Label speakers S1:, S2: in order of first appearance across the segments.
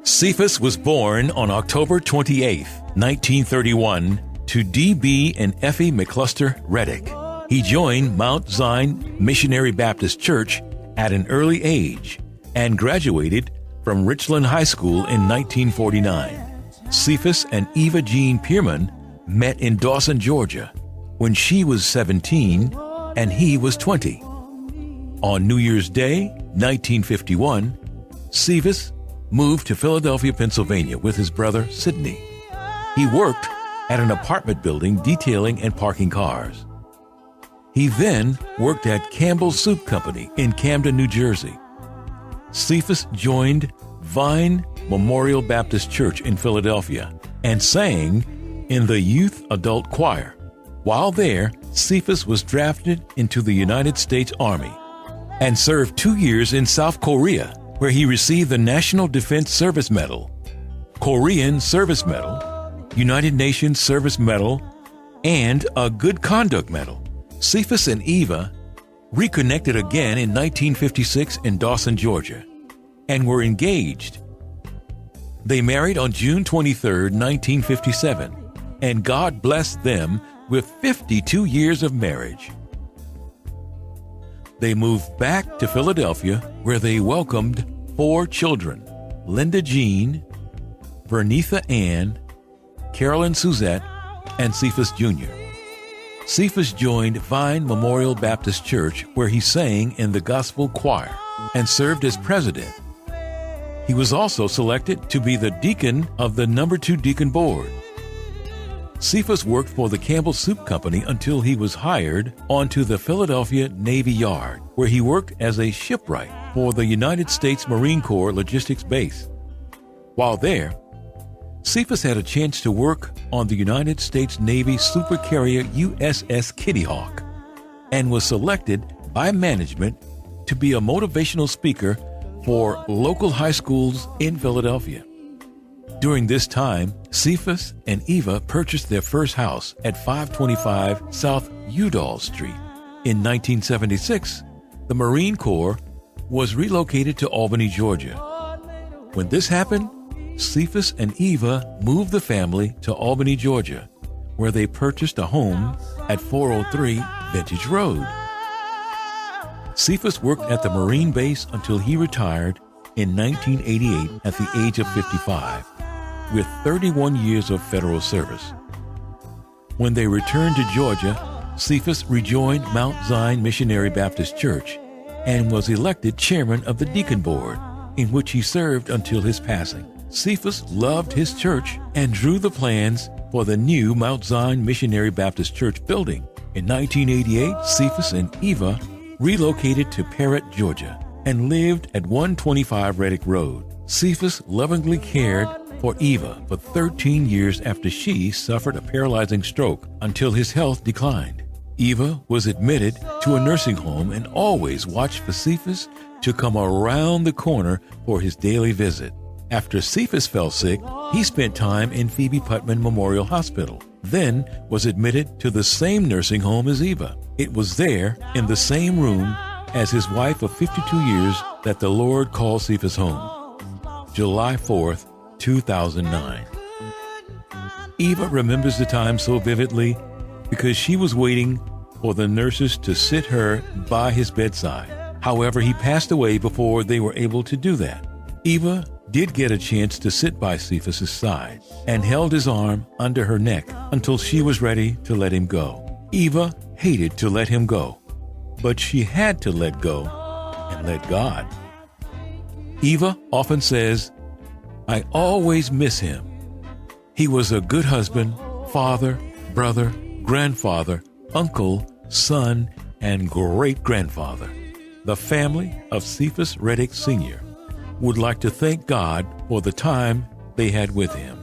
S1: Cephas was born on October 28, 1931, to D.B. and Effie McCluster Reddick. He joined Mount Zion Missionary Baptist Church at an early age and graduated from Richland High School in 1949. Cephas and Eva Jean Pierman met in Dawson, Georgia, when she was 17 and he was 20. On New Year's Day, 1951, Cephas moved to Philadelphia, Pennsylvania with his brother Sidney. He worked at an apartment building detailing and parking cars. He then worked at Campbell's Soup Company in Camden, New Jersey. Cephas joined Vine Memorial Baptist Church in Philadelphia and sang in the youth adult choir. While there, Cephas was drafted into the United States Army and served 2 years in South Korea, where he received the National Defense Service Medal, Korean Service Medal, United Nations Service Medal, and a Good Conduct Medal. Cephas and Eva reconnected again in 1956 in Dawson, Georgia, and were engaged. They married on June 23, 1957, and God blessed them with 52 years of marriage. They moved back to Philadelphia, where they welcomed 4 children: Linda Jean, Vernitha Ann, Carolyn Suzette, and Cephas Jr. Cephas joined Vine Memorial Baptist Church, where he sang in the gospel choir and served as president. He was also selected to be the deacon of the No. 2 Deacon Board. Cephas worked for the Campbell Soup Company until he was hired onto the Philadelphia Navy Yard, where he worked as a shipwright for the United States Marine Corps Logistics Base. While there, Cephas had a chance to work on the United States Navy supercarrier USS Kitty Hawk and was selected by management to be a motivational speaker for local high schools in Philadelphia. During this time, Cephas and Eva purchased their first house at 525 South Udall Street. In 1976, the Marine Corps was relocated to Albany, Georgia. When this happened, Cephas and Eva moved the family to Albany, Georgia, where they purchased a home at 403 Vintage Road. Cephas worked at the Marine base until he retired in 1988 at the age of 55, with 31 years of federal service. When they returned to Georgia, Cephas rejoined Mount Zion Missionary Baptist Church and was elected chairman of the Deacon Board, in which he served until his passing. Cephas loved his church and drew the plans for the new Mount Zion Missionary Baptist Church building. In 1988, Cephas and Eva relocated to Parrott, Georgia, and lived at 125 Reddick Road. Cephas lovingly cared for Eva for 13 years after she suffered a paralyzing stroke until his health declined. Eva was admitted to a nursing home and always watched for Cephas to come around the corner for his daily visit. After Cephas fell sick, he spent time in Phoebe Putman Memorial Hospital, then was admitted to the same nursing home as Eva. It was there, in the same room as his wife of 52 years, that the Lord called Cephas home. July 4th, 2009. Eva remembers the time so vividly because she was waiting for the nurses to sit her by his bedside. However, he passed away before they were able to do that. Eva did get a chance to sit by Cephas' side and held his arm under her neck until she was ready to let him go. Eva hated to let him go, but she had to let go and let God. Eva often says, "I always miss him. He was a good husband, father, brother, grandfather, uncle, son, and great-grandfather." The family of Cephas Reddick Sr. would like to thank God for the time they had with him.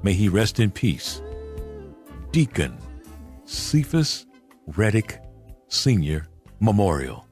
S1: May he rest in peace. Deacon Cephas Reddick Sr. Memorial.